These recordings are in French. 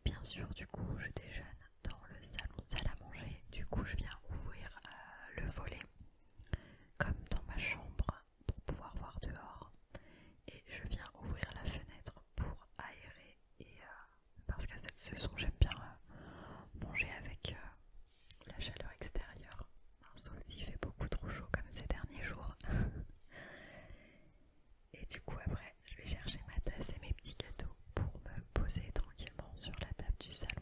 bien sûr, du coup, je déjeune dans le salon salle à manger. Du coup, je viens ouvrir le volet comme dans ma chambre pour pouvoir voir dehors. Et je viens ouvrir la fenêtre pour aérer. Et parce qu'à cette saison, j'aime bien manger avec la chaleur extérieure. Alors, sauf s'il fait beaucoup trop chaud comme ces derniers jours. Et du coup, après, je vais chercher ma tasse et mes petits gâteaux pour me poser tranquillement sur la table du salon.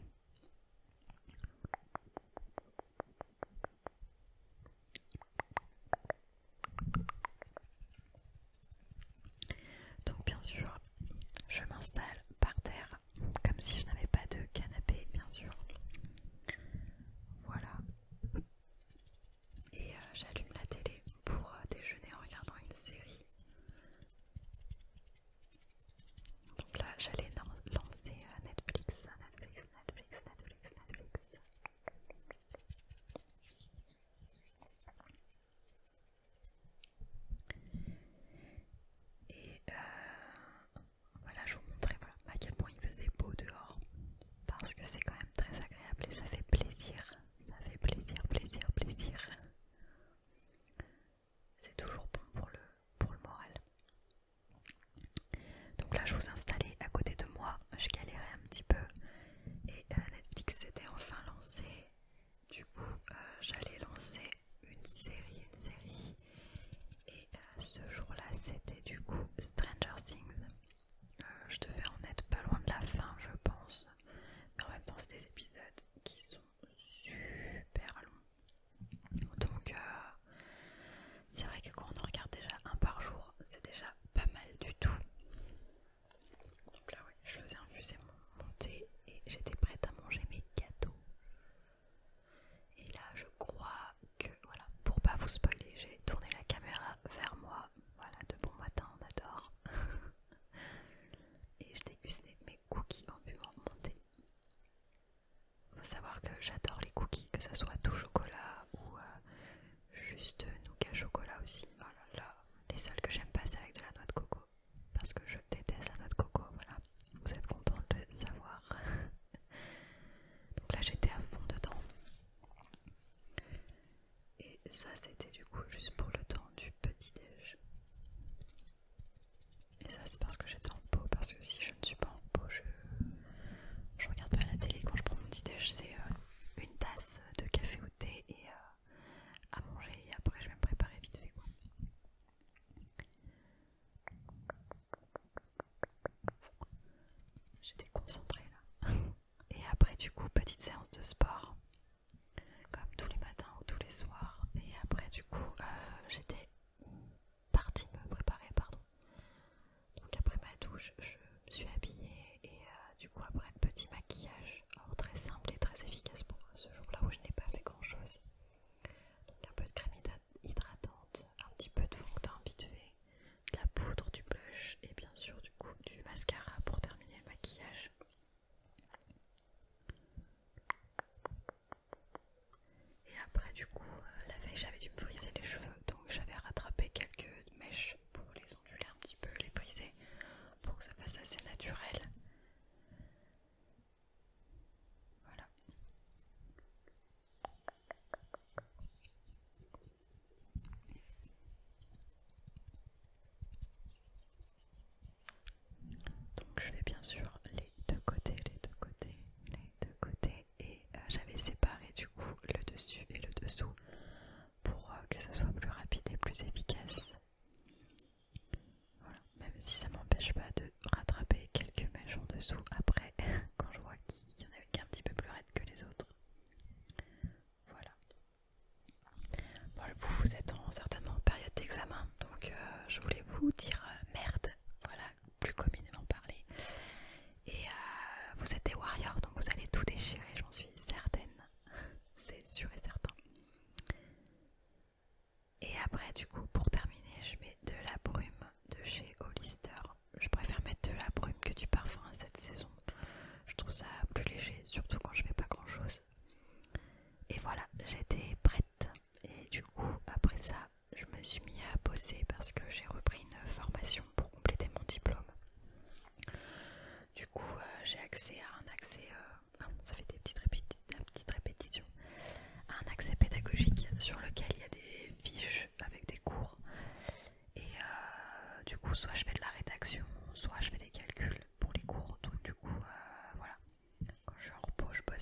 Donc bien sûr, je m'installe par terre, comme si je n'avais pas de canapé, bien sûr. Voilà. Et j'allume la télé pour déjeuner en regardant une série. Donc là, j'allais lancer Netflix. Et voilà, je vous montrais à quel point il faisait beau dehors. Parce que c'est quand même très agréable et ça fait plaisir. Ça fait plaisir. C'est toujours bon pour le moral. Donc là, je vous installais à côté de moi. Je galérais un petit peu. Et Netflix s'était enfin lancé. Du coup, j'allais lancer une série. Et ce jour-là, c'était du coup Stranger Things. Je devais en être pas loin de la fin, je pense. Mais en même temps, c'est des épisodes qui sont super longs. Donc, c'est vrai que quand on en regarde déjà un par jour, c'est déjà pas mal du tout. Donc là, ouais, je faisais infuser mon thé et j'étais prête à manger mes gâteaux. Et là, je crois que, voilà, pour pas vous spoiler, j'ai tourné la caméra vers moi. Voilà, de bon matin, on adore. Et je dégustais mes cookies en buvant mon thé. Faut savoir que j'adore les cookies, que ça soit tout chocolat ou juste nougat chocolat aussi. Oh là là, les seuls que j'aime pas c'est avec de la noix de coco. Parce que je déteste la noix de coco, voilà. Vous êtes content de le savoir. Donc là j'étais à fond dedans. Et ça c'était du coup juste pour le temps du petit déj. Et ça c'est parce que j'étais en pot, parce que si je ne suis pas en pot, je regarde pas la télé. Quand je prends mon petit déj, c'est une tasse de café ou de thé et à manger. Et après, je vais me préparer vite fait, quoi. J'étais concentrée là. Et après, du coup, petite séance de sport, comme tous les matins ou tous les soirs. Et après, du coup, j'étais partie me préparer, pardon. Donc après ma douche, je me suis habillée et du coup après petit maquillage, alors très simple et très efficace pour ce jour-là où je n'ai pas fait grand-chose. Donc un peu de crème hydratante, un petit peu de fond de teint vite fait, de la poudre, du blush et bien sûr du coup du mascara pour terminer le maquillage. Et après du coup, la veille j'avais dû me friser les cheveux, donc j'avais rattrapé quelques mèches pour les onduler un petit peu, les friser pour que ça fasse assez naturel. Voilà. Donc je fais bien sûr les deux côtés et j'avais séparé du coup le dessus et le dessous pour que ça soit plus rapide et plus efficace. Voilà, même si ça m'empêche pas de rattraper quelques mèches en dessous après quand je vois qu'il y en avait qu'un petit peu plus raide que les autres. Voilà. Bon, vous êtes certainement en période d'examen, donc je voulais vous dire merde, voilà, plus communément parlé. Et vous êtes des warriors, donc vous allez tout déchirer, j'en suis certaine. C'est sûr et certain. Et après, du coup, pour terminer, je mets de la brume de chez Hollister. Je préfère mettre de la brume que du parfum à cette saison. Je trouve ça plus léger, surtout quand je fais pas grand chose. Et voilà, j'étais prête. Et du coup, après ça, je me suis mis à bosser parce que j'ai repris une formation pour compléter mon diplôme. Du coup, j'ai accès à un accès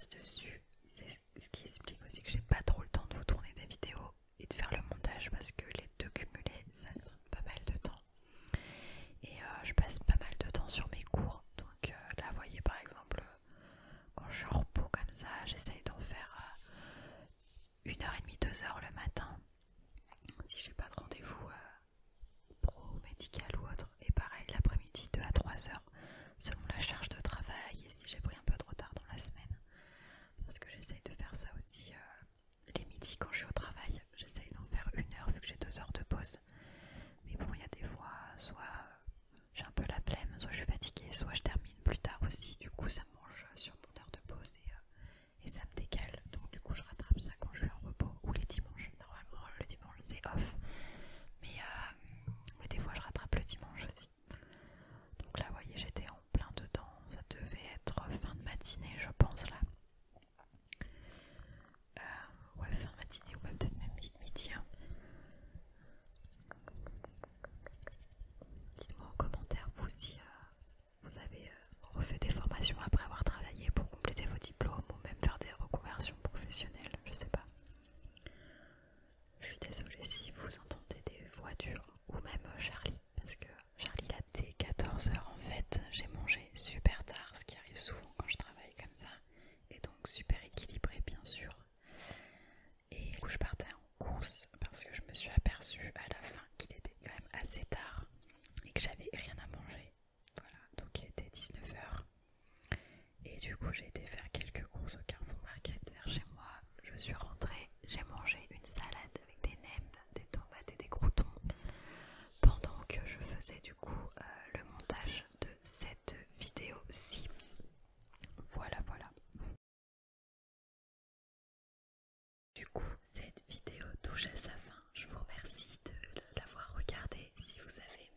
bosse dessus. C'est ce qui explique aussi que j'ai pas trop le temps de vous tourner des vidéos et de faire le montage parce que les deux cumulés ça demande pas mal de temps. Et je passe pas mal de temps sur mes cours. Donc là vous voyez par exemple quand je suis en repos comme ça, j'essaye d'en faire 1h30, 2h le matin. Si j'ai pas de rendez-vous pro, médical ou autre. Et pareil l'après-midi 2 à 3h selon la charge de travail et si j'ai pris un peu de retard dans la semaine. Parce que j'essaye de faire ça aussi les midis quand je suis au travail. J'essaye d'en faire 1h vu que j'ai 2 heures de pause. Mais bon, il y a des fois, soit j'ai un peu la flemme, soit je suis fatiguée, soit je termine plus tard aussi. Du coup, ça me mange sur mon heure de pause et ça me décale. Donc du coup, je rattrape ça quand je suis en repos ou les dimanches. Normalement, le dimanche c'est off. Mais des fois, je rattrape le dimanche aussi. Donc là, vous voyez, j'étais en plein dedans. Ça devait être fin de matinée, je pense là. Ouais, fin de matinée ou même peut-être même midi. Hein. Dites-moi en commentaire vous si vous avez refait des formations après avoir travaillé pour compléter vos diplômes ou même faire des reconversions professionnelles, je sais pas. Je suis désolée si vous entendez des voix dures ou même Charlie, parce que Charlie là dès 14h en fait, j'ai mangé super tard, ce qui arrive souvent quand je travaille comme ça, et donc super équilibré bien sûr. Et du coup je partais en course parce que je me suis aperçue à la fin qu'il était quand même assez tard et que j'avais rien à manger. Voilà, donc il était 19h. Et du coup j'ai été faire quelques courses au Carrefour Market vers chez moi. Je suis rentrée, j'ai mangé une salade avec des nems, des tomates et des croutons pendant que je faisais du coup le montage de cette vidéo-ci. Voilà, voilà. Du coup, cette vidéo touche à sa fin. Je vous remercie de l'avoir regardée. Si vous avez